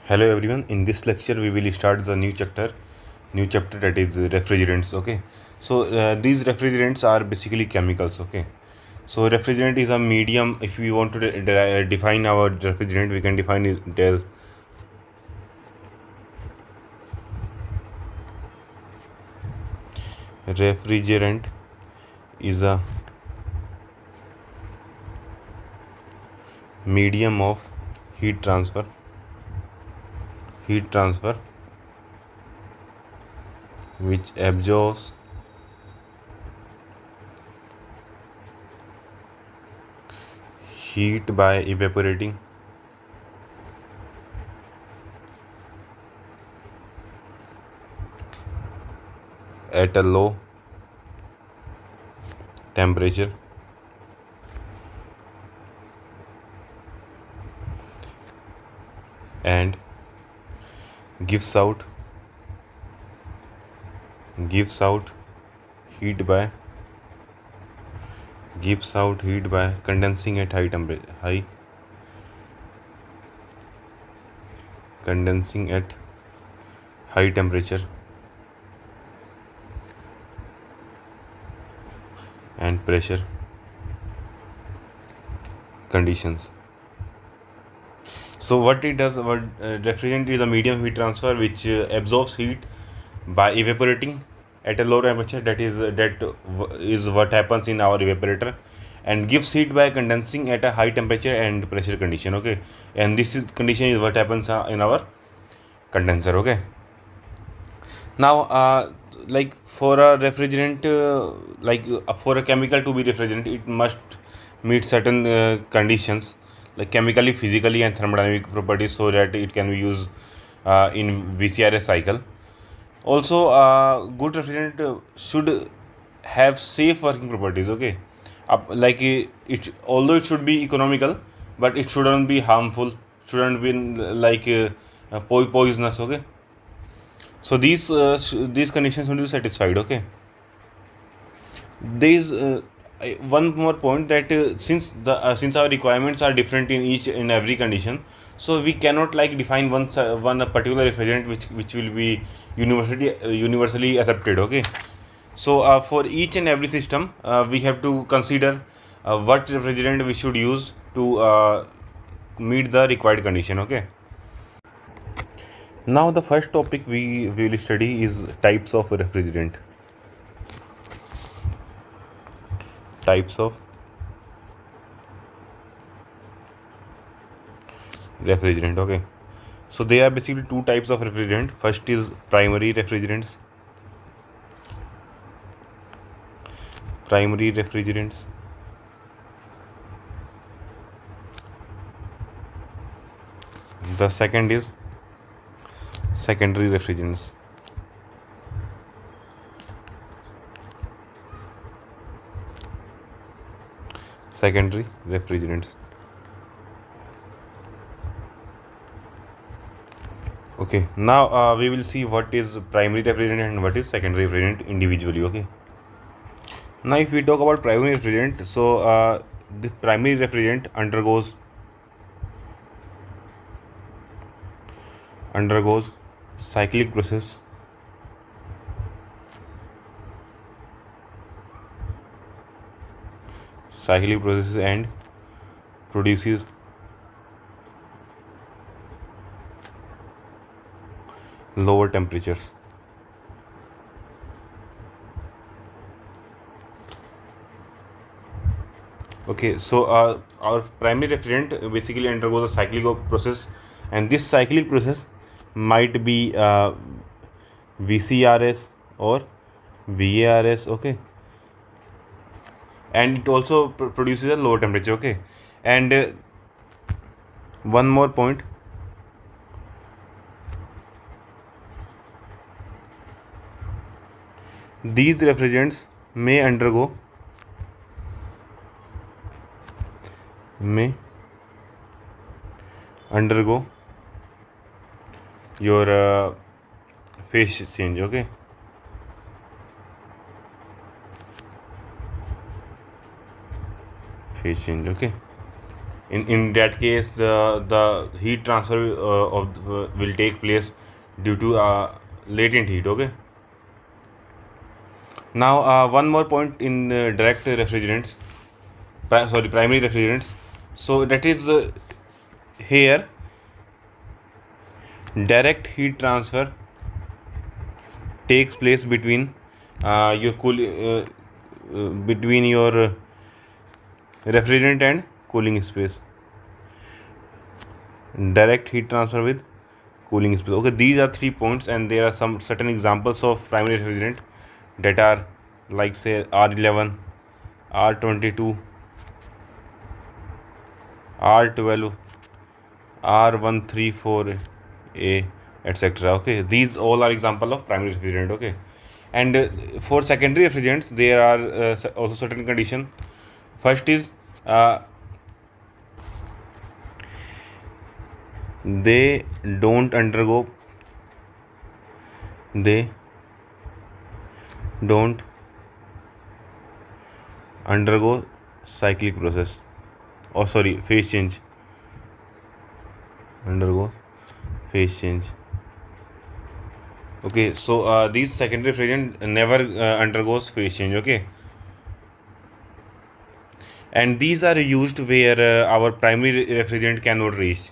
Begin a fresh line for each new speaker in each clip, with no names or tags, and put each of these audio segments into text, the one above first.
Hello everyone. In this lecture, we will start the new chapter that is refrigerants. Okay, so these refrigerants are basically chemicals. Okay, so refrigerant is a medium. If we want to define our refrigerant, we can define it as refrigerant is a medium of heat transfer. Heat transfer which absorbs heat by evaporating at a low temperature and gives out heat by condensing at high temperature and pressure conditions. So what it does, refrigerant is a medium heat transfer which absorbs heat by evaporating at a low temperature. That is what happens in our evaporator, and gives heat by condensing at a high temperature and pressure condition. Okay, and this is condition is what happens in our condenser. Okay, now like for a refrigerant, for a chemical to be refrigerant, it must meet certain conditions like chemically, physically, and thermodynamic properties, so that it can be used in VCRS cycle. Also, good refrigerant should have safe working properties. Okay, it, although it should be economical, but it shouldn't be harmful, shouldn't be poisonous. Okay, so these conditions will be satisfied. Okay, there is one more point that since our requirements are different in each and every condition, so we cannot like define one a particular refrigerant which will be universally accepted. Okay, so for each and every system, we have to consider what refrigerant we should use to meet the required condition. Okay, now the first topic we will study is types of refrigerant. Types of refrigerant. Okay, so there are basically two types of refrigerant. First is primary refrigerants. The second is secondary refrigerants. Secondary refrigerants. Okay, now we will see what is primary refrigerant and what is secondary refrigerant individually. Okay, now if we talk about primary refrigerant, so the primary refrigerant undergoes cyclic process and produces lower temperatures. Okay, so our primary refrigerant basically undergoes a cyclic process, and this cyclic process might be VCRS or VARS. Okay, and it also produces a lower temperature. Okay, and one more point, these refrigerants may undergo your phase change. Okay, phase change. Okay, In that case, the heat transfer will take place due to latent heat. Okay. Now one more point in direct refrigerants, primary refrigerants. So that is here direct heat transfer takes place between between your refrigerant and cooling space. Direct heat transfer with cooling space. Okay, these are 3 points, and there are some certain examples of primary refrigerant that are like say R11, R22, R12, R134A, etc. Okay, these all are example of primary refrigerant. Okay, and for secondary refrigerants there are also certain condition. First is they don't undergo cyclic process, or sorry, phase change. Undergo phase change. Okay, so these secondary refrigerant never undergoes phase change. Okay, and these are used where our primary refrigerant cannot reach.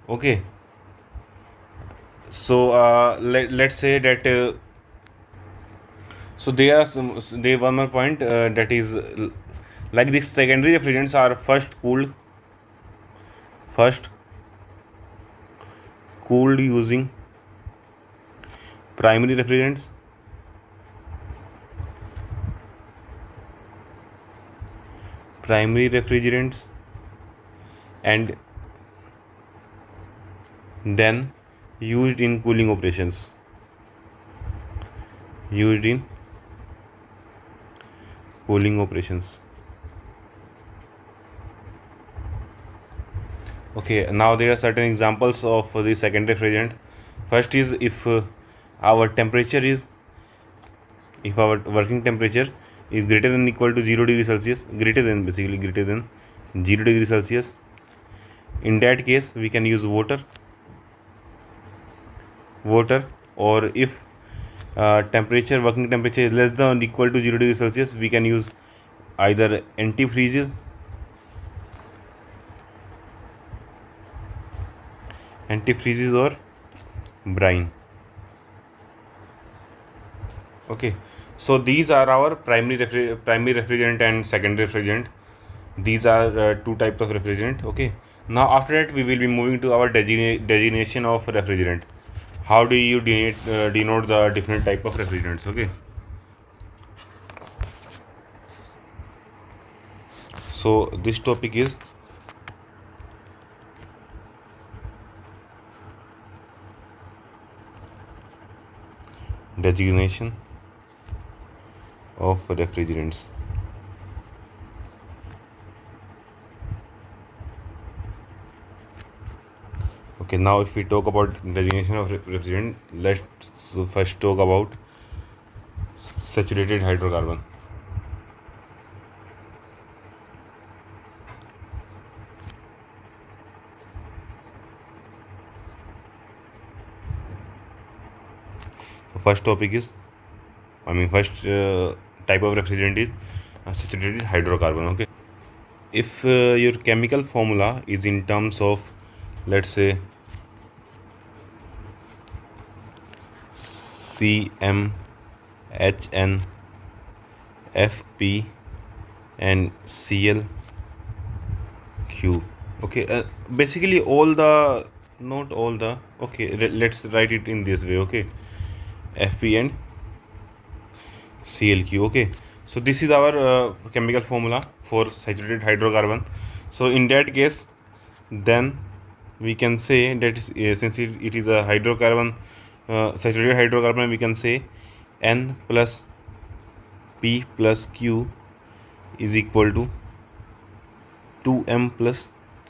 Okay, so let's say that so there are there one more point that is like these secondary refrigerants are first cooled using primary refrigerants, and then used in cooling operations. Okay, now there are certain examples of the secondary refrigerant. First is if our working temperature is greater than equal to 0 degree Celsius, greater than 0 degree Celsius. In that case, we can use water, or if working temperature is less than or equal to 0 degree Celsius, we can use either antifreezes or brine. Okay, so these are our primary refrigerant and secondary refrigerant. These are two types of refrigerant. Okay, now after that we will be moving to our designation of refrigerant. How do you denote the different type of refrigerants? Okay, so this topic is designation of refrigerants. Okay, now if we talk about designation of refrigerant, let's first talk about saturated hydrocarbon. First type of refrigerant is saturated hydrocarbon. Okay, if your chemical formula is in terms of, let's say, CmHn, Fp, and Cl, Q. Okay, basically not all the. Okay, let's write it in this way. Okay, Fp and Clq. Okay, so this is our chemical formula for saturated hydrocarbon. So in that case, then we can say that since it is a hydrocarbon, saturated hydrocarbon, we can say N plus P plus Q is equal to 2M plus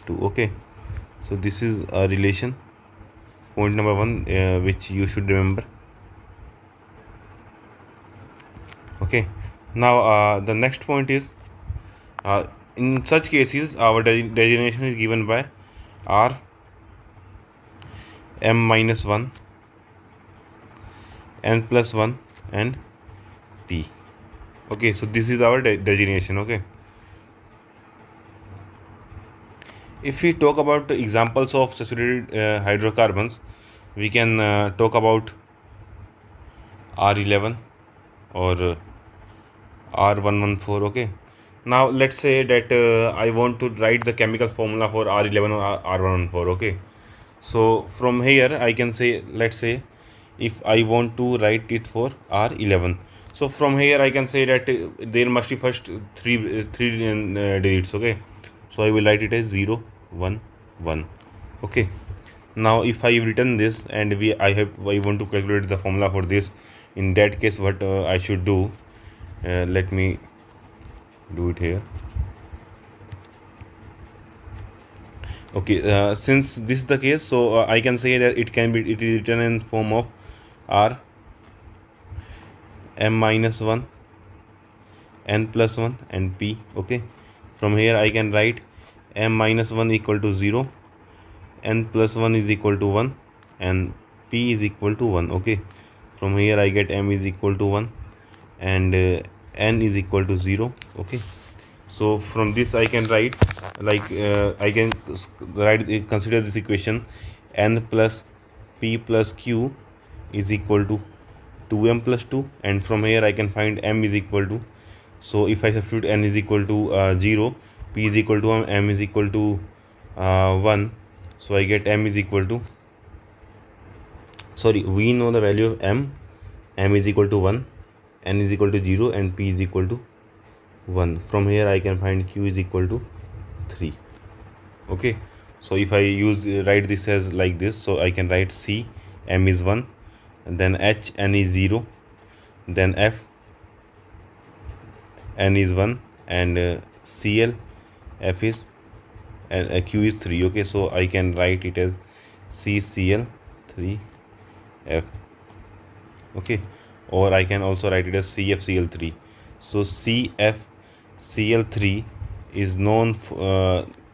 2. Okay, so this is a relation, point number 1, which you should remember. Okay, now the next point is In such cases, our designation is given by R m minus 1, n plus 1, and p. Okay, so this is our designation. Okay. If we talk about examples of saturated hydrocarbons, we can talk about R11 or R114. Okay. Now let's say that I want to write the chemical formula for R11 or R114. Okay. So from here I can say, let's say if I want to write it for R11. So from here I can say that there must be first three digits. Okay. So I will write it as 0, 1, 1. Okay. Now if I written this and I want to calculate the formula for this, in that case what I should do, let me do it here. Okay, since this is the case, so I can say that it is written in form of R m minus 1, n plus 1, and p. Okay, from here I can write m minus 1 equal to 0, n plus 1 is equal to 1, and p is equal to 1. Okay, from here I get m is equal to 1 and n is equal to 0. Okay, so from this I can write, like I can consider this equation, n plus p plus q is equal to 2m plus 2, and from here I can find m is equal to, so if I substitute n is equal to 0, p is equal to 1, m is equal to 1, so I get m is equal to, sorry, we know the value of m is equal to 1, n is equal to 0, and p is equal to 1. From here I can find q is equal to 3. Okay, so if I write this as like this, so I can write C, m is 1, and then h, n is 0, then f, n is 1, and cl, f is, and q is 3. Okay, so I can write it as ccl 3f. Okay, or I can also write it as cfcl3. So cfcl3 is known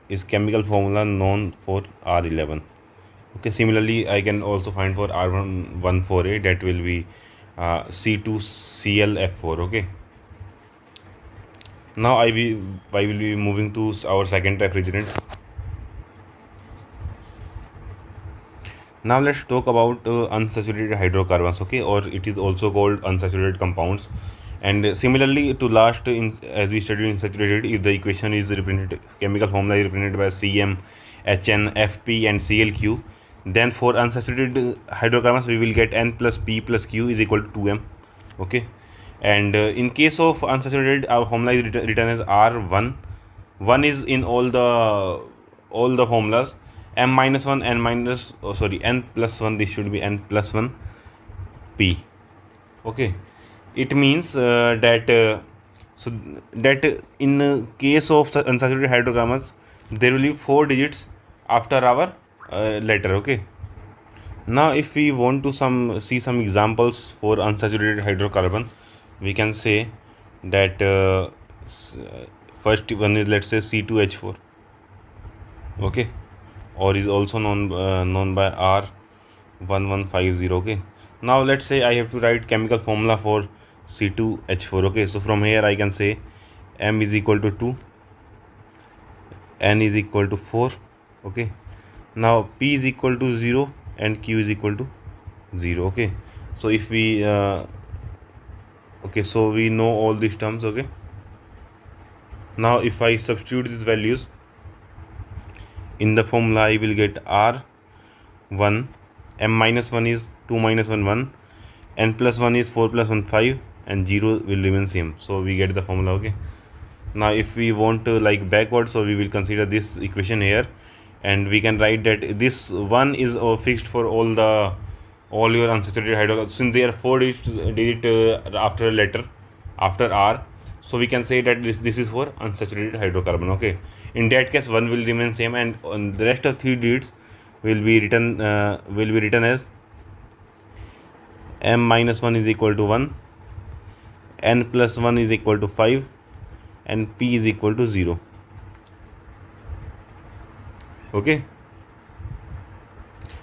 is chemical formula known for R11. Okay, similarly I can also find for R114A, that will be C2ClF4. Okay, now I will be moving to our second refrigerant. Now let's talk about unsaturated hydrocarbons. Okay, or it is also called unsaturated compounds. And similarly to last, as we studied in saturated, if the equation is represented, chemical formula is represented by Cm, Hn, Fp, and Clq, then for unsaturated hydrocarbons we will get n plus p plus q is equal to 2m. Okay, and in case of unsaturated, our formula is written as R1. 1 is in all the formulas. M minus 1, n minus, n plus 1, this should be n plus 1 p. Okay, it means that in case of unsaturated hydrocarbons there will be 4 digits after our letter. Okay, now if we want to see some examples for unsaturated hydrocarbon, we can say that first one is, let's say, C2H4. Okay, or is also known by R1150. Okay, now let's say I have to write chemical formula for C2H4. Okay, so from here I can say m is equal to 2, n is equal to 4. Okay, now p is equal to 0 and q is equal to 0. Okay, so if we okay, so we know all these terms. Okay, now if I substitute these values in the formula, I will get R1, m minus 1 is 2 minus 1, 1, n plus 1 is 4 plus 1, 5, and 0 will remain same. So we get the formula. Okay, now if we want to like backward, so we will consider this equation here, and we can write that this 1 is fixed for all your unsaturated hydrocarbons, since there are 4 digit after a letter after R. So we can say that this is for unsaturated hydrocarbon. Okay, in that case 1 will remain same, and the rest of 3 digits will be written as m minus 1 is equal to 1, n plus 1 is equal to 5, and p is equal to 0. Okay,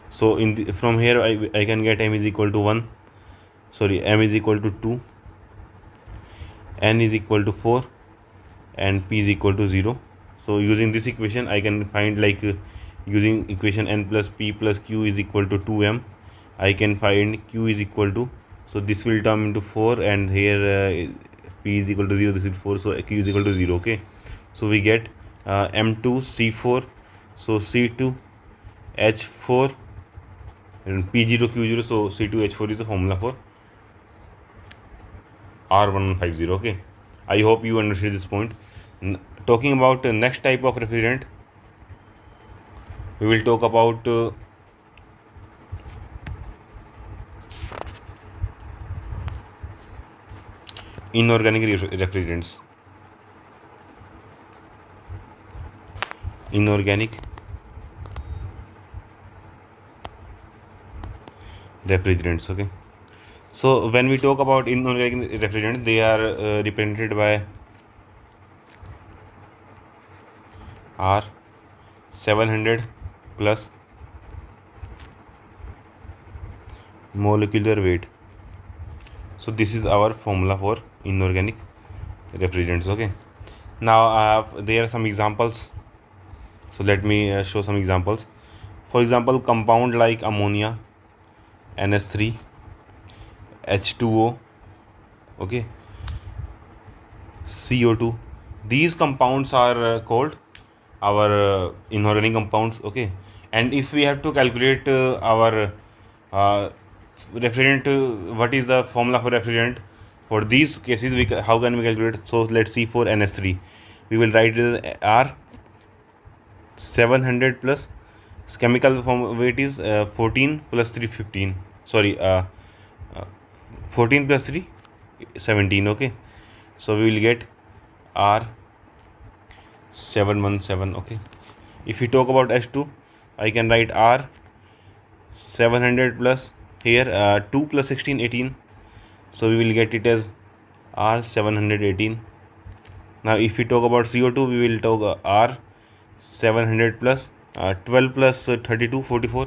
so from here I can get m is equal to 1, sorry, m is equal to 2, n is equal to 4, and p is equal to 0. So using this equation I can find, like, using equation n plus p plus q is equal to 2m, I can find q is equal to, so this will turn into 4, and here p is equal to 0, this is 4, so q is equal to 0. Okay, so we get m2 c4, so c2 h4 and p0 q0, so c2 h4 is the formula for R1150. Okay, I hope you understand this point. Talking about next type of refrigerant, we will talk about inorganic refrigerants. Inorganic refrigerants. Okay, so when we talk about inorganic refrigerants, they are represented by R700 plus molecular weight. So this is our formula for inorganic refrigerants. Okay, now there are some examples, so let me show some examples. For example, compound like ammonia, NH3, H2O, okay, CO2, these compounds are called our inorganic compounds. Okay, and if we have to calculate our refrigerant, what is the formula for refrigerant for these cases, how can we calculate? So let's see, for NH3 we will write R700 plus chemical form weight is 14 plus 3 15, sorry, 14 plus 3 17. Okay, so we will get R717. Okay, if we talk about H2, I can write R700 plus here 2 plus 16 18, so we will get it as R718. Now if we talk about CO2, we will talk R700 plus 12 plus 32 44.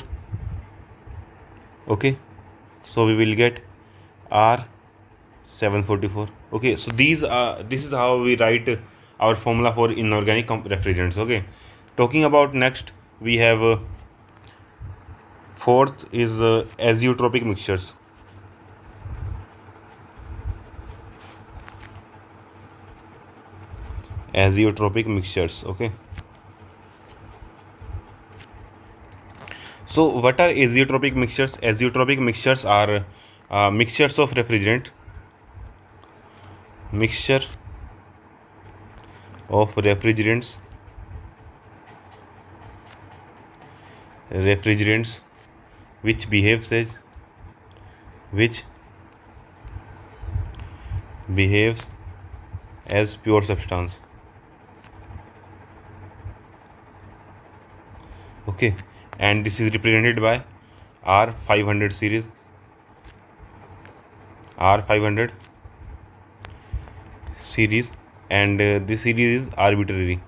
Okay, so we will get R744. Okay, so this is how we write our formula for inorganic refrigerants. Okay, talking about next, we have fourth is azeotropic mixtures. Azeotropic mixtures. Okay, so what are azeotropic mixtures? Azeotropic mixtures are mixtures of refrigerant, mixture of refrigerants which behaves as pure substance. Okay, and this is represented by R500 series. R500 series, and this series is arbitrary.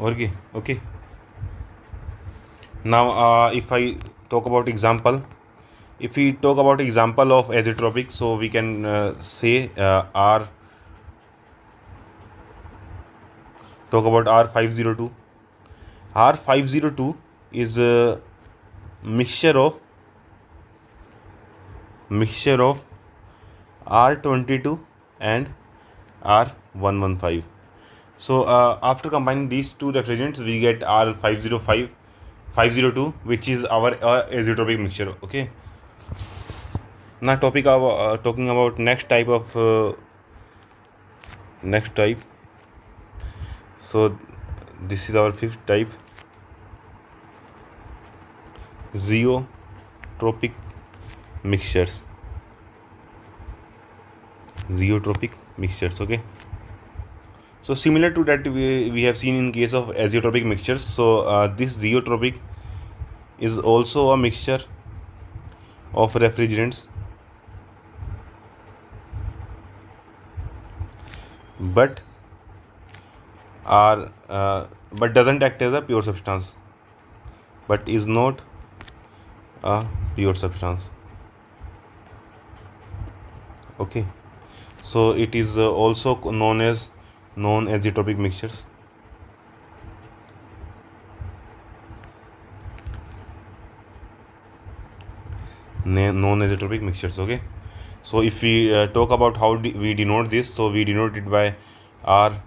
Okay. Now if I talk about example, if we talk about example of azeotropic, so we can say talk about R502. R502 is a mixture of R22 and R115. So after combining these two refrigerants, we get R502, which is our azeotropic mixture. Okay, now talking about next type. So this is our fifth type, zeotropic mixtures. Okay, so similar to that we have seen in case of azeotropic mixtures. So this zeotropic is also a mixture of refrigerants but are but doesn't act as a pure substance, but is not a pure substance. Okay, so it is also known as azeotropic mixtures. Known as azeotropic mixtures. Okay, so if we talk about how we denote this, so we denote it by R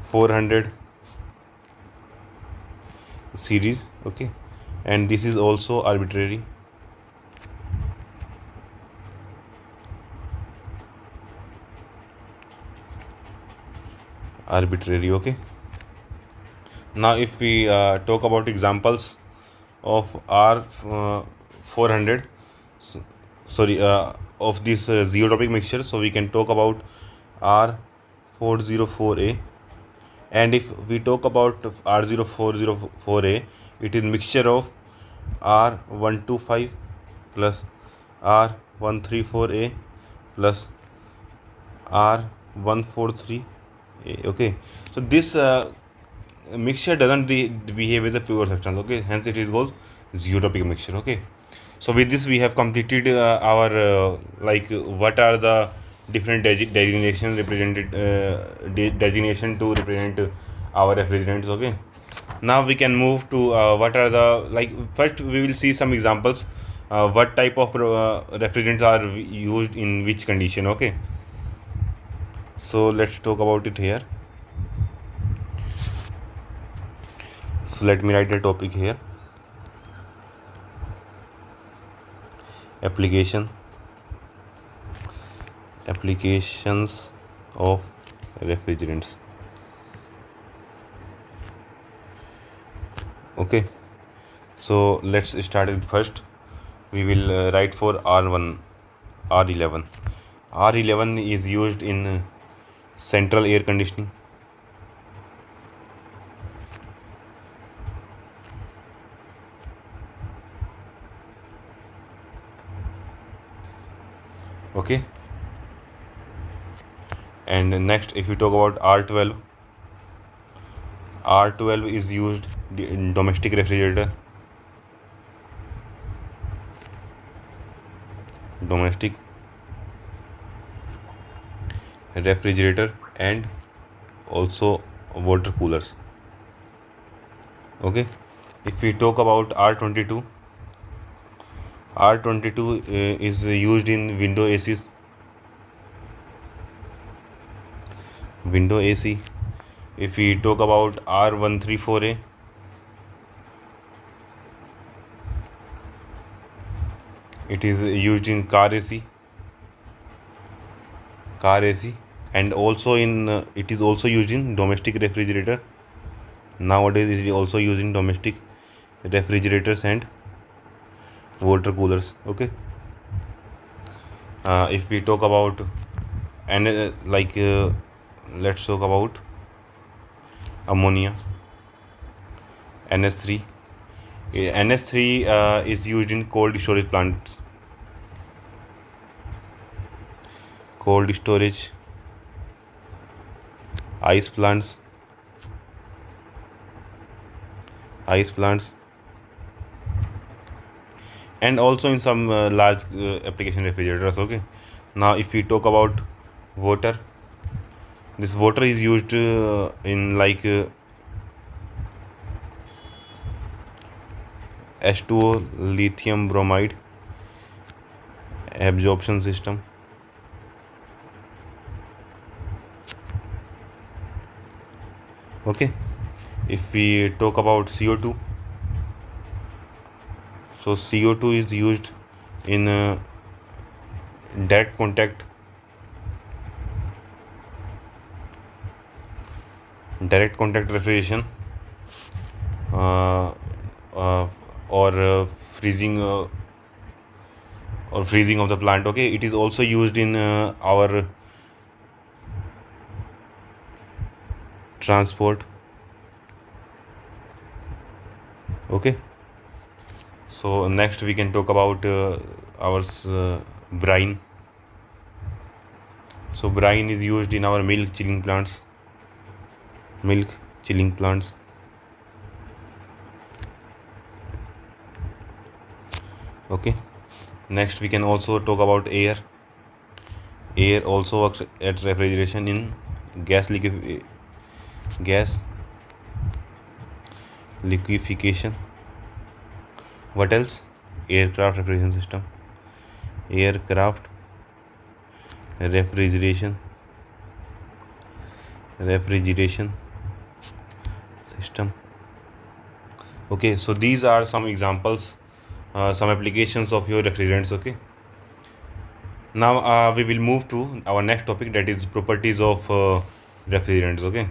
400 series. Okay, and this is also arbitrary. Okay, now if we talk about examples of R 400, so, sorry, of this zerotropic mixture, so we can talk about R 404A. And if we talk about R0404A, it is mixture of R125 plus R134A plus R143A. Okay, so this mixture doesn't behave as a pure substance. Okay, hence it is called zerotropic mixture. Okay, so with this we have completed our what are the different designations represented designation to represent our refrigerants. Okay, now we can move to what are the, first we will see some examples what type of refrigerants are used in which condition. Okay, so let's talk about it here. So let me write the topic here. Applications of refrigerants. Okay, so let's start with first. We will write for R11. R11 is used in central air conditioning. Okay, and next if you talk about R12 is used in domestic refrigerator. And also water coolers. Okay, if we talk about R22 is used in window AC. If we talk about R134A, it is used in car AC, and also in it is also used in domestic refrigerator. Nowadays it is also used in domestic refrigerators and water coolers. Okay, if we talk about let's talk about ammonia, NS3. NS3 is used in cold storage plants. Cold storage, ice plants, and also in some large application refrigerators. Okay, now if we talk about water, this water is used in H2O, lithium bromide absorption system. Okay, if we talk about CO2, so CO2 is used in direct contact refrigeration or freezing of the plant. Okay, it is also used in our transport. Okay, so next we can talk about our brine. So brine is used in our milk chilling plants. Milk chilling plants. Okay. Next we can also talk about air. Air also works at refrigeration in gas gas liquefaction. What else? Aircraft refrigeration system. Aircraft refrigeration system. Okay, so these are some examples, some applications of your refrigerants. Okay, now we will move to our next topic, that is properties of refrigerants. Okay,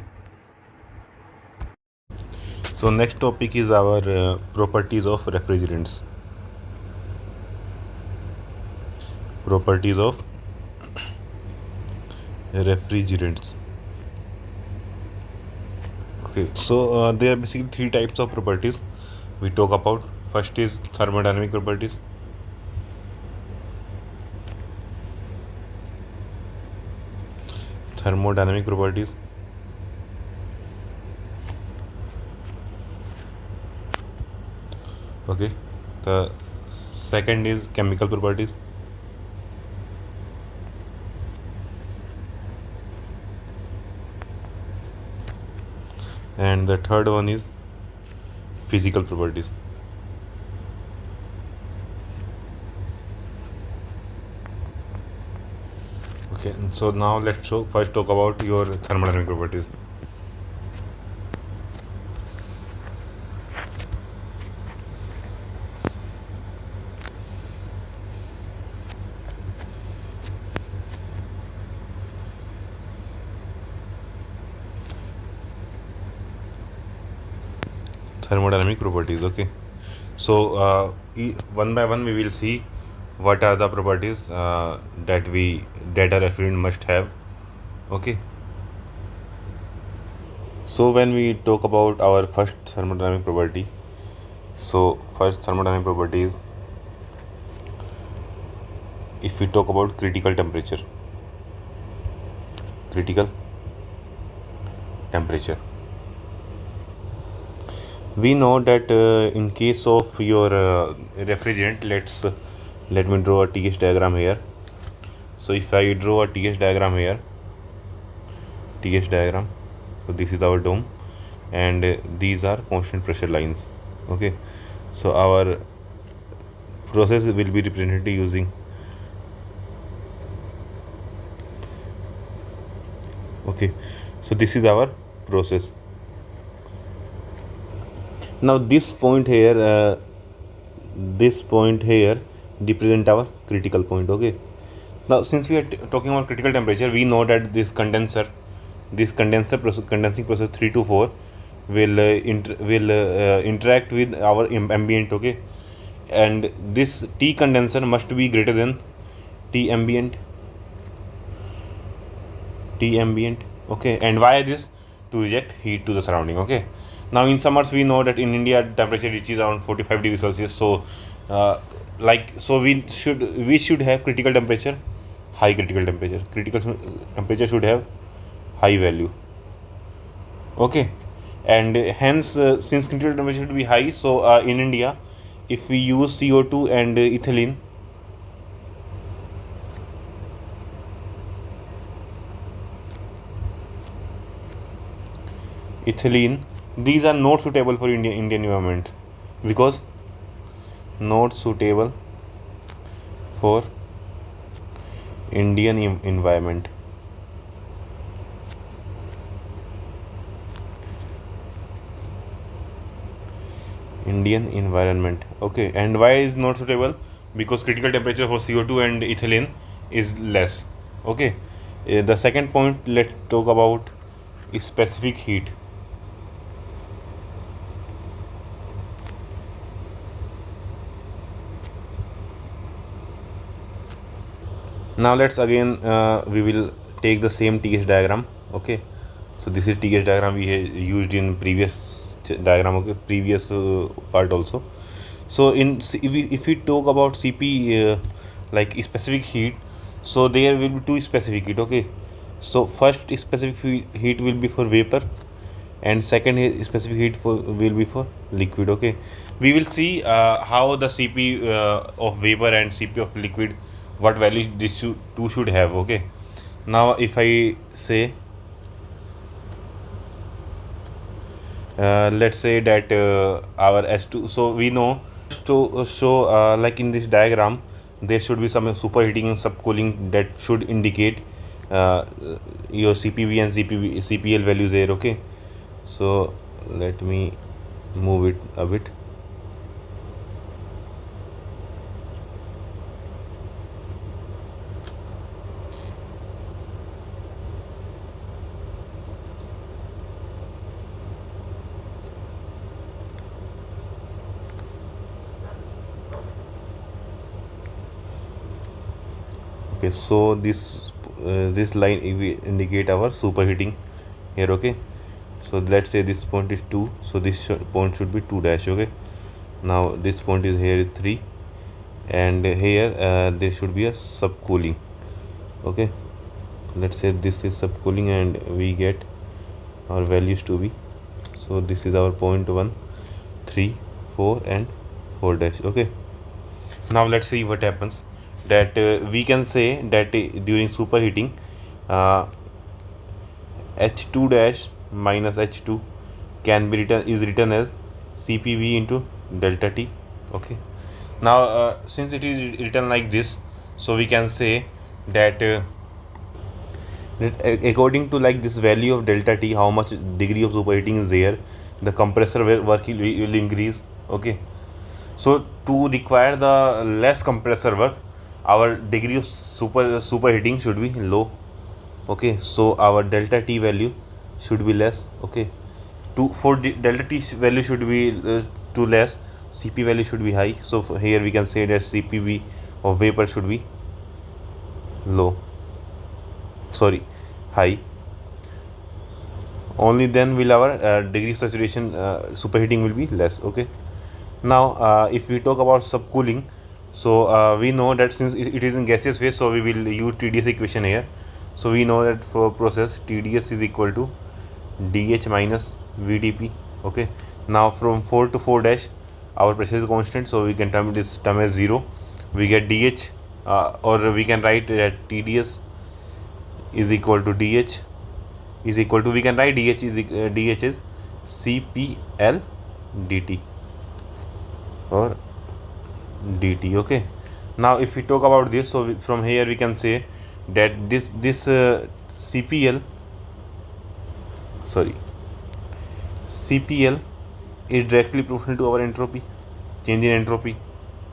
so next topic is our properties of refrigerants. Properties of refrigerants. Okay, so there are basically three types of properties we talk about. First is thermodynamic properties. Thermodynamic properties. Okay, the second is chemical properties. And the third one is physical properties. Okay, so now let's first talk about your thermodynamic properties. Thermodynamic properties. Okay, so one by one we will see what are the properties that a refrigerant must have. Okay, so when we talk about our first thermodynamic property, so first thermodynamic property is, if we talk about critical temperature. We know that in case of your refrigerant, let me draw a TS diagram here. So if I draw a TS diagram here, so this is our dome, and these are constant pressure lines. Okay, so our process will be represented using, okay, so this is our process. Now this point here represent our critical point. Okay, now since we are talking about critical temperature, we know that this condensing process 3 to 4 will interact with our ambient. Okay, and this T condenser must be greater than T ambient. Okay, and why this? To reject heat to the surrounding. Okay, now in summers we know that in India temperature reaches around 45 degrees Celsius. So we should have critical temperature should have high value. Okay, and hence since critical temperature should be high, so in India, if we use CO2 and ethylene, these are not suitable for Indian environment, because not suitable for Indian environment. Okay, and why is not suitable? Because critical temperature for CO2 and ethylene is less. Okay, the second point, let's talk about specific heat. Now let's again we will take the same TS diagram. Okay, so this is TS diagram we used in previous diagram. Okay, previous part also. So if we talk about CP like specific heat, So there will be two specific heat. Okay, so first specific heat will be for vapor, and second specific heat will be for liquid. Okay, we will see how the Cp of vapor and Cp of liquid, what value this two should have. Okay, now if I say let's say that our S2, so we know to show like in this diagram there should be some superheating and subcooling that should indicate uh, your CPV and CPL values there. Okay, so let me move it a bit. Okay, so this line we indicate our superheating here. Okay, so let's say this point is 2, so this point should be 2 dash. Okay, now this point is here is 3, and here there should be a subcooling. Okay, let's say this is subcooling and we get our values to be, so this is our point 1, 3, 4 and 4 dash. Okay, now let's see what happens, that we can say that during superheating H2 dash minus H2 can be written as CPV into delta T. Okay, now since it is written like this, so we can say that according to like this value of delta T, how much degree of superheating is there, the compressor work will increase. Okay, so to require the less compressor work, our degree of superheating should be low. Okay, so our delta T value should be less. Okay, for delta T value should be too less, Cp value should be high. So here we can say that CPV of vapor should be low, sorry, high. Only then will our degree of saturation superheating will be less. Okay, now if we talk about subcooling, so we know that since it is in gaseous phase, so we will use TDS equation here. So we know that for process TDS is equal to dH minus VdP. Okay, now from 4 to 4 dash our pressure is constant, so we can term this term as 0. We get dH, or we can write that TDS is equal to dH is equal to, we can write dH is CPL dt or dt. Okay, now if we talk about this, so from here we can say that this CPL is directly proportional to our entropy, change in entropy.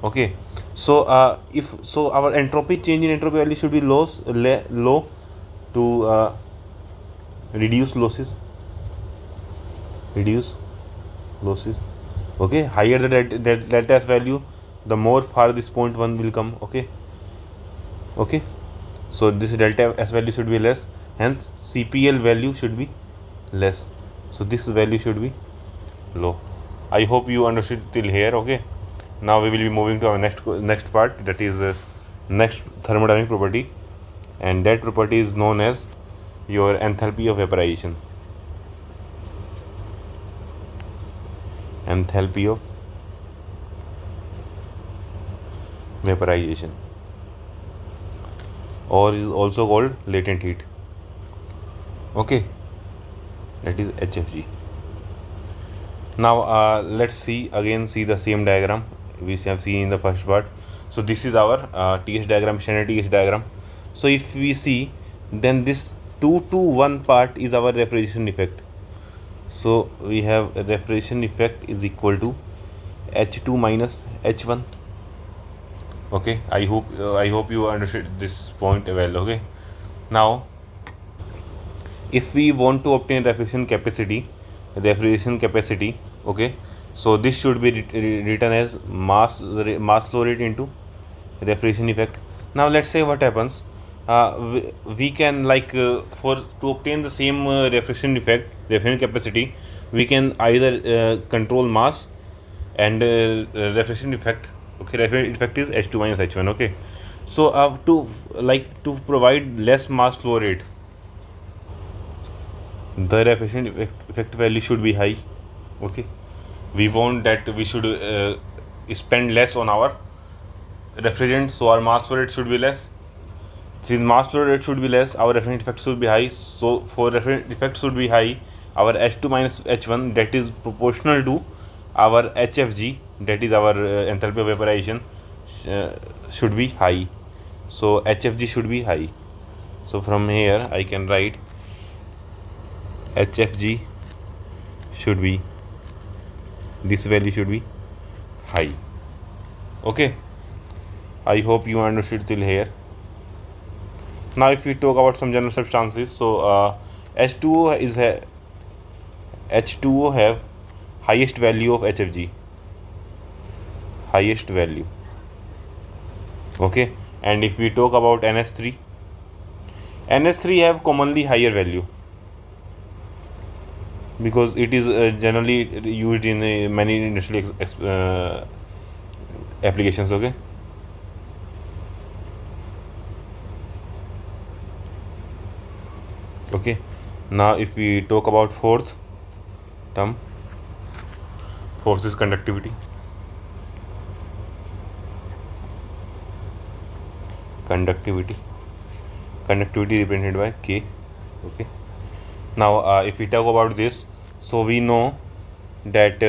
Okay, so if so our entropy, change in entropy value should be low to reduce losses. Okay, higher the delta S value, the more far this point 1 will come. Okay, so this delta S value should be less, hence CPL value should be less, so this value should be low. I hope you understood till here. Okay, now we will be moving to our next part, that is next thermodynamic property, and that property is known as your enthalpy of vaporization. Enthalpy of vaporization, or is also called latent heat. Okay, that is HFG. Now let's see the same diagram we have seen in the first part. So this is our TH diagram, standard TH diagram. So if we see, then this 2 to 1 part is our refrigeration effect. So we have a refrigeration effect is equal to H2 minus H1. Okay, I hope you understood this point well. Okay, now if we want to obtain refrigeration capacity, okay, so this should be written as mass flow rate into refrigeration effect. Now let's say what happens, we can like for to obtain the same refrigeration capacity, we can either control mass and refrigeration effect. Okay, refrigeration effect is H2 minus H1. Okay, So to provide less mass flow rate, the refrigerant effect value should be high. Okay, we want that we should spend less on our refrigerant, so our mass flow rate should be less. Since mass flow rate should be less, our refrigerant effect should be high. So for refrigerant effect should be high, our H2 minus H1, that is proportional to our HFG, that is our enthalpy of vaporization, should be high. So HFG should be high. So from here I can write HFG should be, this value should be high. Okay, I hope you understood till here. Now if we talk about some general substances, so H2O is H2O have highest value of HFG, highest value. Okay, and if we talk about NH3, NH3 have commonly higher value because it is generally used in many industrial applications. Okay, okay, now if we talk about fourth term, fourth is conductivity. Conductivity represented by K. Okay, now if we talk about this, so we know that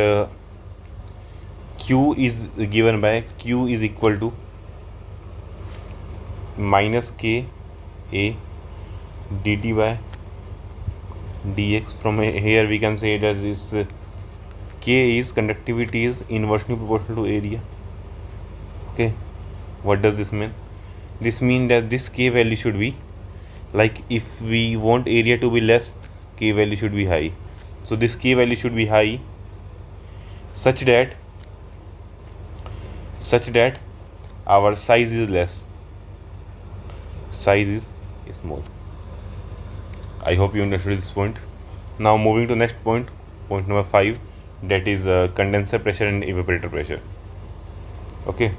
Q is given by, Q is equal to minus K A dt by dx. From here we can say that this K is, conductivity is inversely proportional to area. Okay, what does this mean? This means that this K value should be, like if we want area to be less, K value should be high. So this K value should be high such that our size is less, size is small. I hope you understood this point. Now moving to next point, point number 5, that is condenser pressure and evaporator pressure. Okay,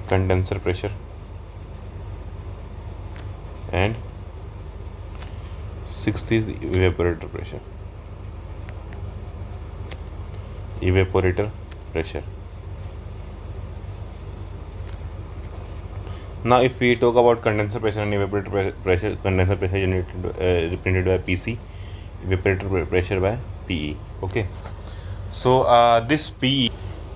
condenser pressure and 6th is evaporator pressure. Evaporator pressure. Now if we talk about condenser pressure and evaporator pressure, condenser pressure represented by PC, evaporator pressure by PE. Okay, so this PE,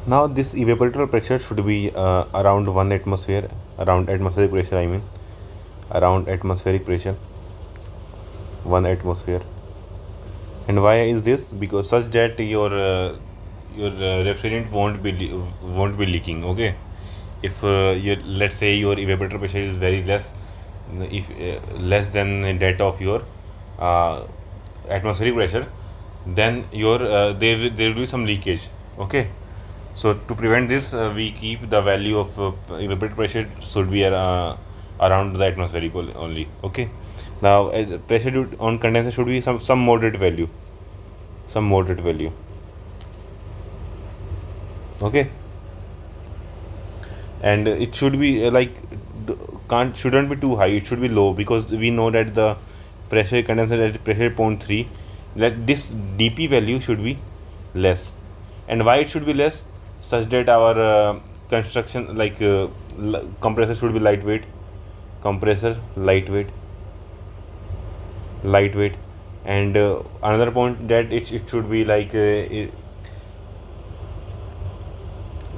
now this evaporator pressure should be around 1 atmosphere, around atmospheric pressure, I mean around atmospheric pressure, 1 atmosphere. And why is this? Because such that your refrigerant won't be leaking. Okay, if let's say your evaporator pressure is very less, if less than that of your atmospheric pressure, then your there will be some leakage. Okay, so to prevent this, we keep the value of evaporator pressure should be around the atmospheric only. Okay, now pressure on condenser should be some moderate value, some moderate value. Okay, and it should be shouldn't be too high, it should be low, because we know that the pressure condenser at pressure 0.3, like this dp value should be less. And why it should be less? Such that our construction, like compressor should be lightweight, compressor lightweight. And another point, that it should be like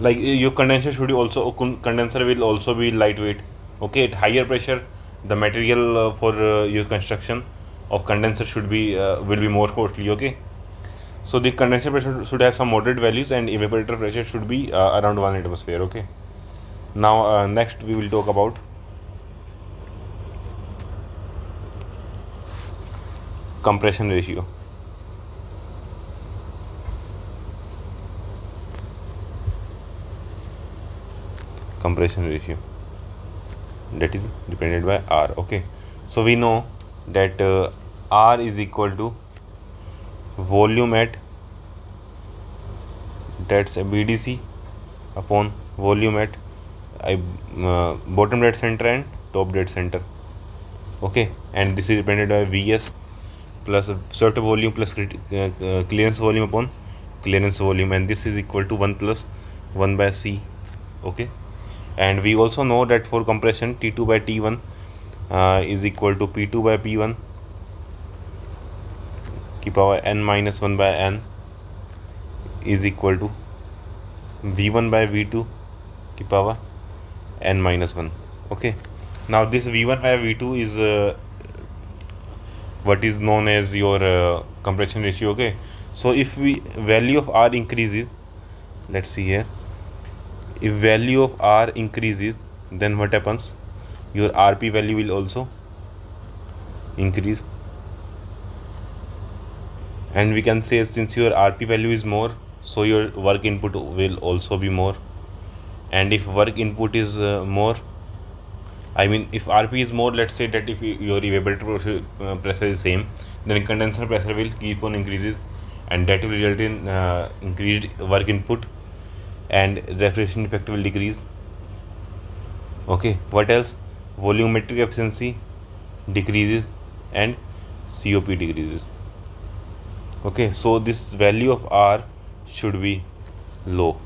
your condenser should also, condenser will also be lightweight. Okay, at higher pressure, the material for your construction of condenser should be will be more costly. Okay, so the condenser pressure should have some moderate values, and evaporator pressure should be around 1 atmosphere. Okay, now next we will talk about compression ratio. Compression ratio, that is depended by R. Okay, so we know that R is equal to volume at that's a BDC upon volume at bottom dead center and top dead center. Okay, and this is represented by Vs plus sort volume plus clearance volume upon clearance volume, and this is equal to 1 plus 1 by C. Okay, and we also know that for compression T2 by T1 is equal to P2 by P1 की power n minus 1 by n is equal to V1 by V2 की power n minus 1. Okay, now this V1 by V2 is what is known as your compression ratio. Okay, so if value of R increases, let's see here, if value of R increases, then what happens? Your RP value will also increase, and we can say since your RP value is more, so your work input will also be more. And if work input is more, I mean if RP is more, let's say that if your evaporator pressure is same, then condenser pressure will keep on increases, and that will result in increased work input, and refrigeration effect will decrease. Okay, what else? Volumetric efficiency decreases and COP decreases. Okay, so this value of R should be low.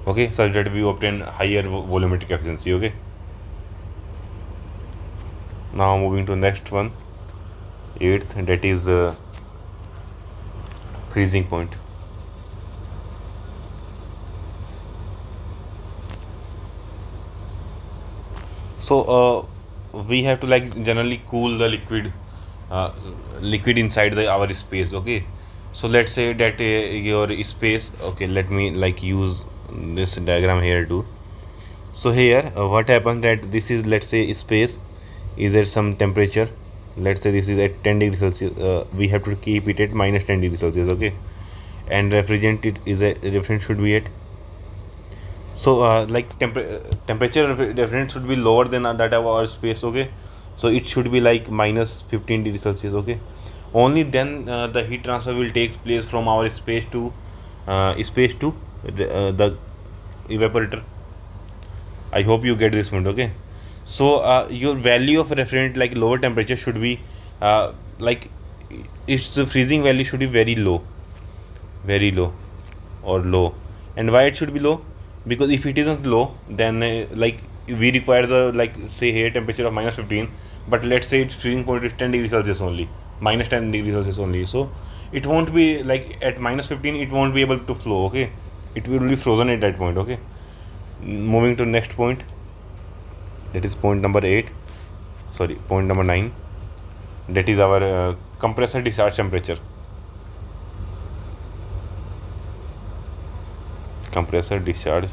Okay, such that we obtain higher volumetric efficiency. Okay, now moving to next one, 8th, that is freezing point. So we have to like generally cool the liquid inside our space. Okay, so let's say that your space, okay, let me like use this diagram here too. So here what happens that this is, let's say, space is at some temperature, let's say this is at 10 degrees Celsius. We have to keep it at minus 10 degrees Celsius. Okay, and refrigerant refrigerant should be at, so like temperature refrigerant should be lower than that of our space. Okay, so it should be like minus 15 degrees Celsius. Okay, only then the heat transfer will take place from our space to the evaporator. I hope you get this point. Okay, so your value of refrigerant, like lower temperature, should be like its freezing value should be very low or low. And why it should be low? Because if it isn't low, then like we require the, like say here temperature of minus 15, but let's say its freezing point is 10 degrees Celsius only, minus 10 degrees Celsius only, so it won't be like at minus 15 it won't be able to flow. Okay, it will be frozen at that point. Okay, moving to next point, that is point number 9, that is our compressor discharge temperature. Compressor discharge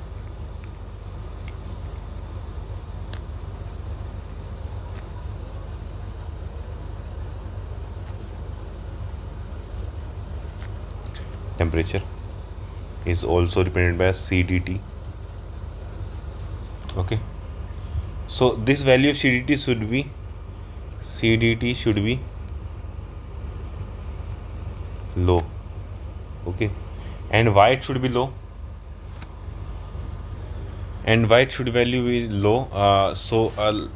temperature is also represented by CDT. Okay, so this value of CDT should be low. Okay, and why it should be low? And why it should value be low? So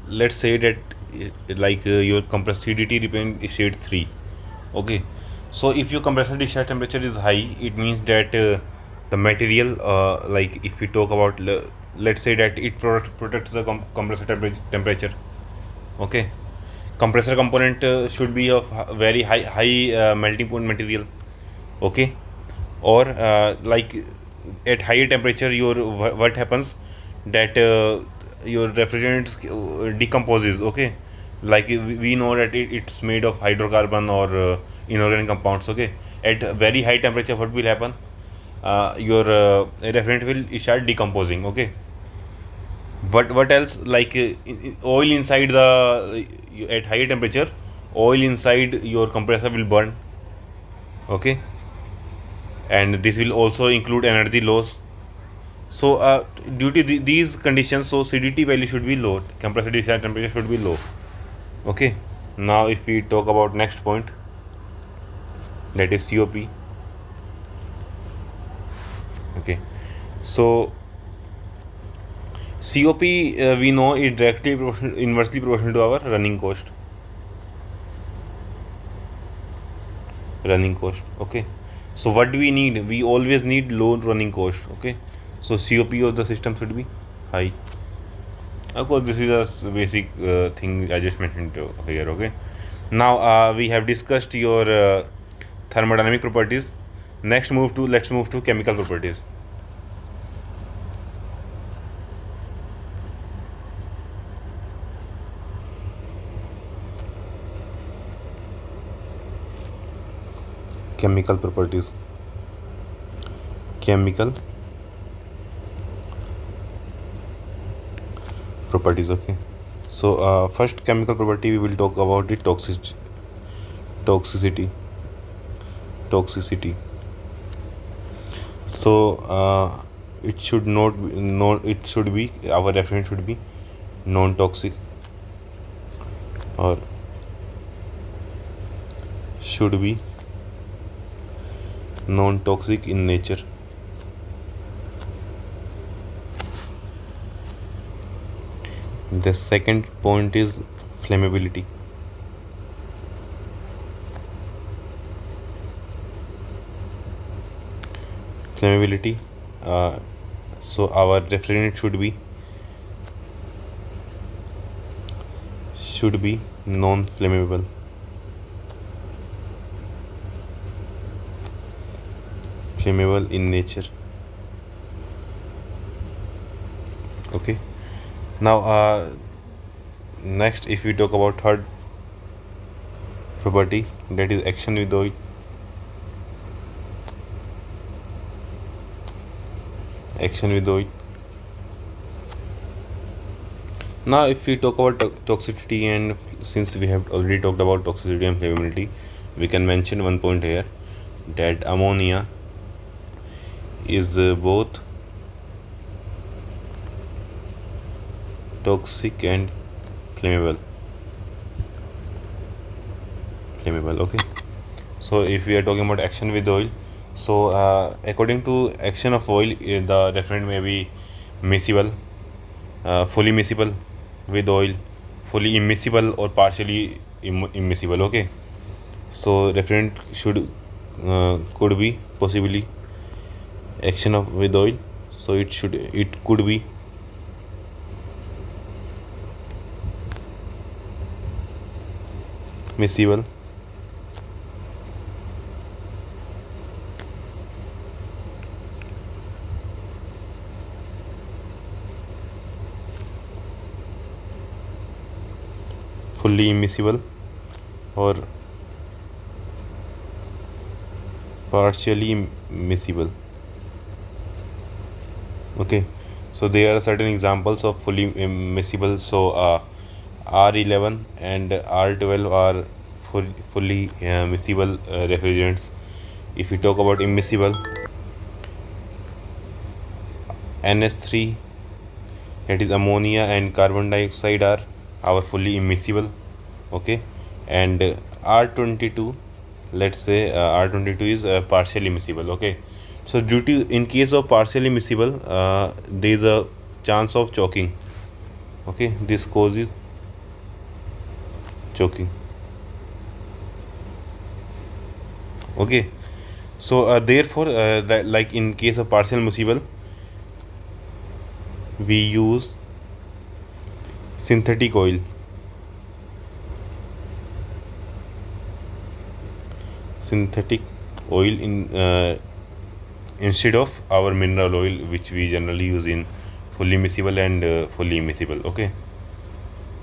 let's say that like your compressor CDT represents shade 3. Okay, so if your compressor discharge temperature is high, it means that the material, like if we talk about, let's say that it protects the compressor temperature. Okay, compressor component should be of very high melting point material. Okay, or like at higher temperature, your what happens that your refrigerant decomposes. Okay, like we know that it's made of hydrocarbon or inorganic compounds. Okay, at very high temperature, what will happen? Your refrigerant will start decomposing. Okay, what else? Like oil inside the at higher temperature, oil inside your compressor will burn. Okay, and this will also include energy loss. So due to these conditions, so CDT value should be low, compressor discharge temperature should be low. Okay, now if we talk about next point, that is COP. So COP, we know, is directly inversely proportional to our running cost. Okay. So what do we need? We always need low running cost. Okay. So COP of the system should be high. Of course, this is a basic thing I just mentioned here. Okay. Now we have discussed your thermodynamic properties. Next, let's move to chemical properties. Chemical properties. Chemical properties. Okay. So first chemical property we will talk about the toxicity. So it should not be, no, it should be, our reference should be non-toxic, or should be non-toxic in nature. The second point is flammability. So our refrigerant should be non-flammable. Flammable in nature. Okay. Now next, if we talk about third property, that is action with oil. Now if we talk about toxicity, and since we have already talked about toxicity and flammability, we can mention one point here, that ammonia is both toxic and flammable. Okay. So if we are talking about action with oil, so according to action of oil, the refrigerant may be miscible, fully miscible with oil, fully immiscible, or partially immiscible. Okay. So refrigerant could be possibly action of with oil, so it could be miscible, fully immiscible, or partially miscible. Okay. So there are certain examples of fully miscible. So R11 and R12 are fully miscible refrigerants. If we talk about immiscible, NH3, that is ammonia, and carbon dioxide are our fully immiscible. Okay. And R22, let's say R22 is partially miscible. Okay. So in case of partially miscible, there is a chance of choking. Okay. This causes choking. Okay. So therefore, like in case of partial miscible, we use synthetic oil. In instead of our mineral oil, which we generally use in fully miscible and fully immiscible. Okay.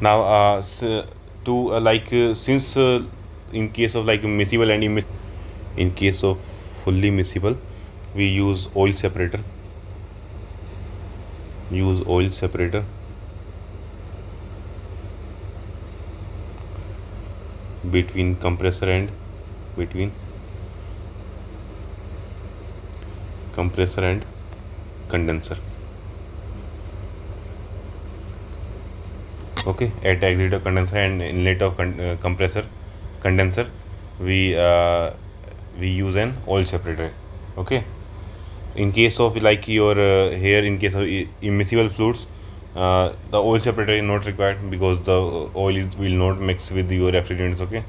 Now since in case of like miscible and immiscible, in case of fully miscible, we use oil separator. Between compressor and condenser. Okay. At exit of condenser and inlet of condenser, we use an oil separator. Okay. In case of like your hair, in case of immiscible fluids, the oil separator is not required because the oil will not mix with your refrigerants. Okay.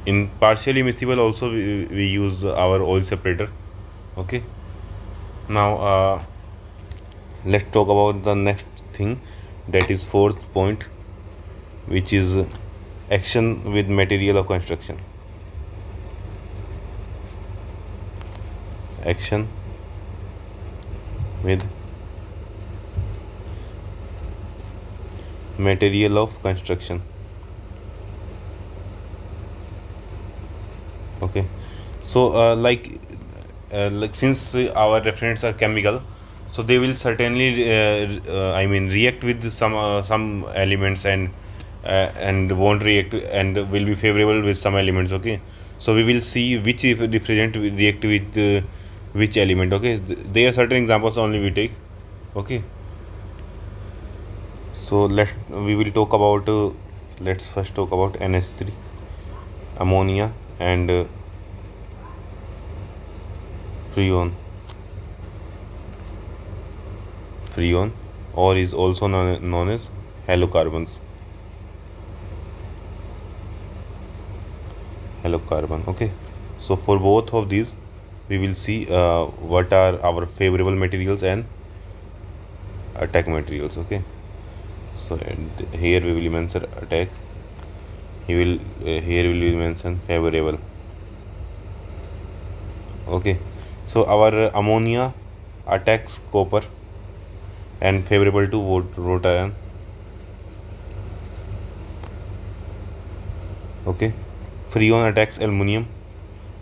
In partially miscible also we use our oil separator. Okay. Now let's talk about the next thing, that is fourth point, which is action with material of construction. Action with material of construction. Okay. So like since our refrigerants are chemical, so they will certainly react with some elements, and won't react, and will be favorable with some elements. Okay. So we will see which if refrigerant will react with which element. Okay. There are certain examples only we take. Okay. So we will talk about let's first talk about NH3, ammonia, and freon. Freon, or is also known as halocarbons. Halocarbon. Okay. So for both of these we will see what are our favorable materials and attack materials. Okay. So here we will mention attack, here will be mentioned favorable. Okay. So our ammonia attacks copper and favorable to wrought iron. Okay. Freon attacks aluminum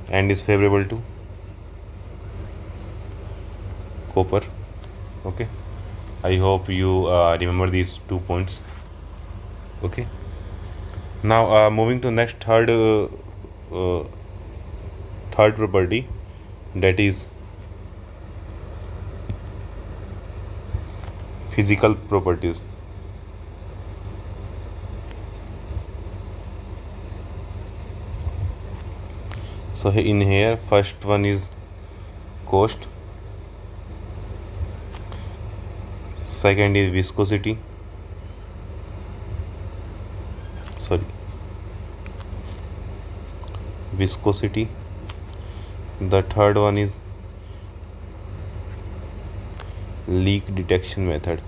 and is favorable to copper. Okay. I hope you remember these 2 points. Okay. Now moving to next third property, that is physical properties. So in here first one is cost, second is viscosity, the third one is leak detection method.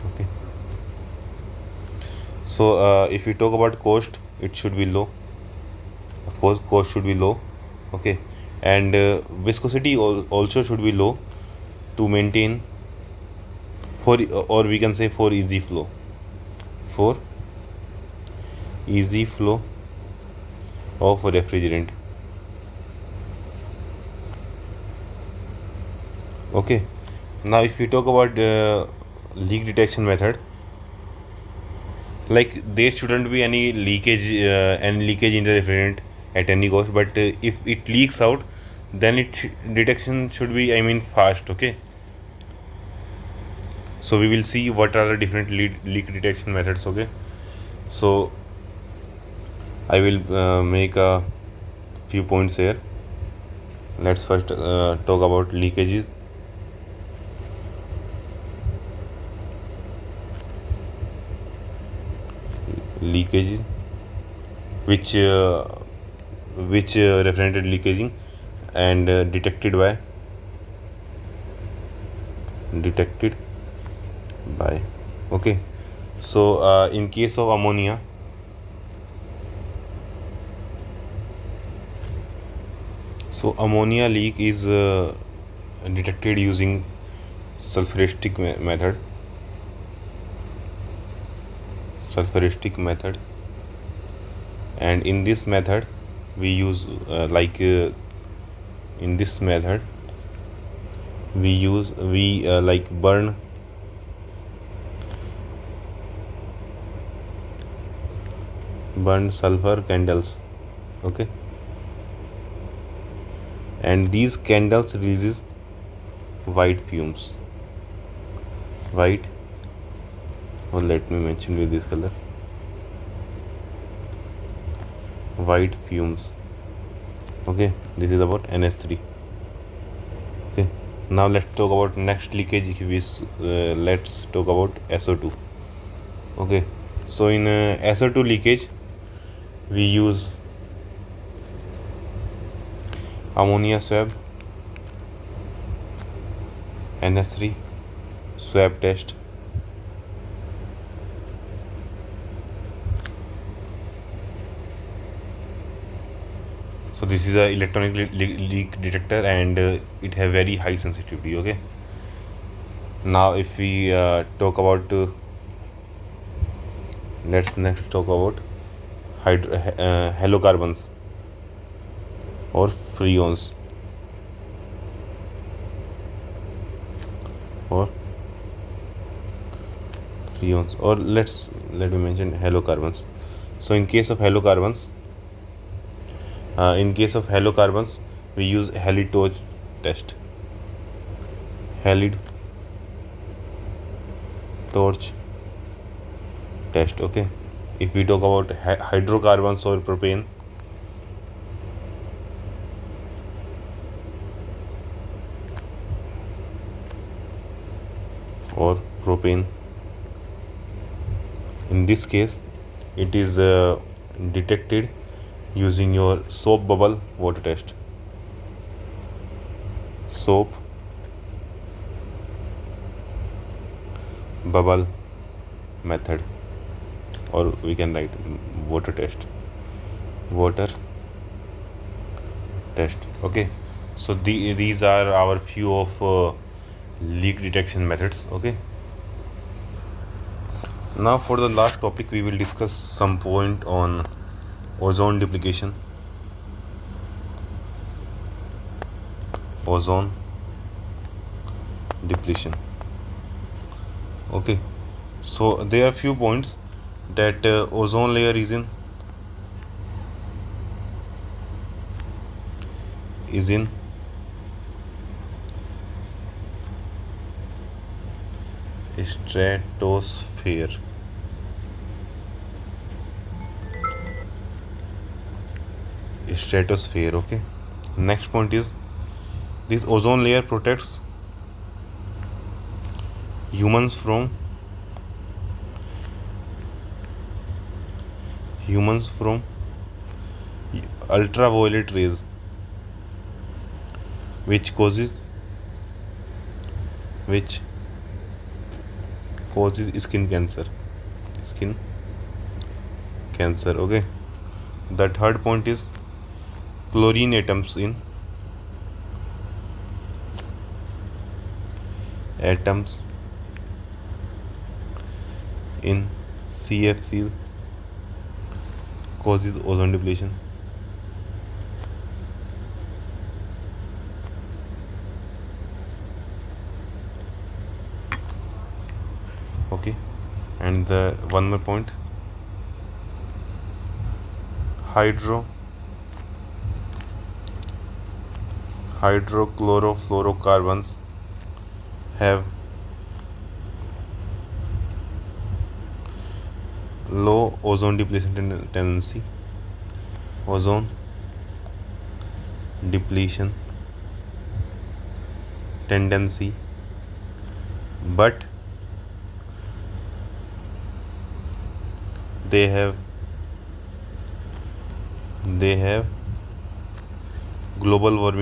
Okay. So if we talk about cost, it should be low. Of course cost should be low. Okay. And viscosity also should be low to maintain for, or we can say for easy flow, of refrigerant. Okay. Now if we talk about leak detection method, like there shouldn't be any leakage in the refrigerant at any cost, but if it leaks out, then detection should be fast. Okay. So we will see what are the different leak detection methods. Okay. So I will make a few points here. Let's first talk about leakages. Which refrigerant leakaging and detected by. Okay. So in case of ammonia, so ammonia leak is detected using sulfuristic method, and in this method we use burn sulfur candles. Okay. And these candles releases white fumes, or let me mention with this color, white fumes. Okay, this is about NS3. Okay, now let's talk about next leakage. Let's talk about SO2. Okay, so in SO2 leakage we use ammonia swab, NS3 swab test. So this is a electronic leak detector, and it have very high sensitivity. Okay, now if we talk about let's next talk about halocarbons or freons or or let me mention halocarbons. So in case of halocarbons we use halide torch test. Halide torch test. Okay, if we talk about hydrocarbons or propane, in this case it is detected using your soap bubble water test. Soap bubble method, or we can write water test. Okay, so these are our few of leak detection methods. Okay, now for the last topic we will discuss some point on ozone depletion. Okay, so there are few points that ozone layer is in stratosphere. Okay, next point is this ozone layer protects humans from ultraviolet rays, which causes skin cancer. Okay, the third point is chlorine atoms in CFC causes ozone depletion. Okay, and the one more point, hydrochlorofluorocarbons have low ozone depletion tendency. But they have global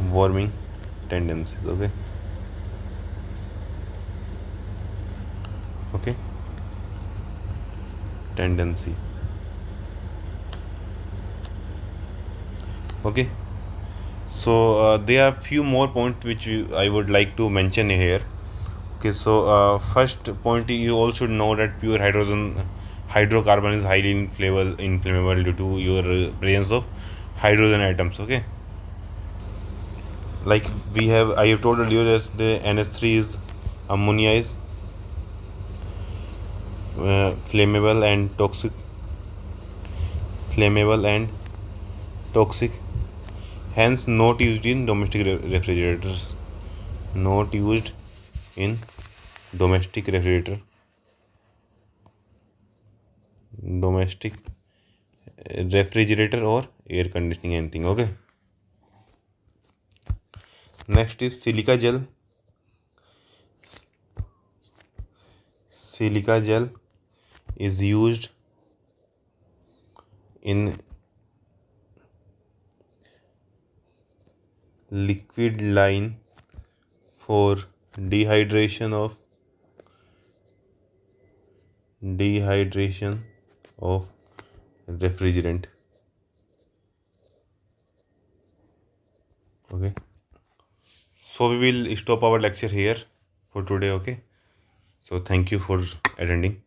warming tendencies. Okay, tendency. Okay, so there are few more points which I would like to mention here. Okay, so first point, you all should know that pure hydrocarbon is highly inflammable due to your presence of hydrogen atoms. Okay, like I have told earlier that the NS3 is ammonia is flammable and toxic, hence not used in domestic refrigerators. domestic refrigerator or air conditioning, anything. Okay. Next is silica gel. Silica gel is used in liquid line for dehydration of refrigerant. Okay, so we will stop our lecture here for today. Okay, so thank you for attending.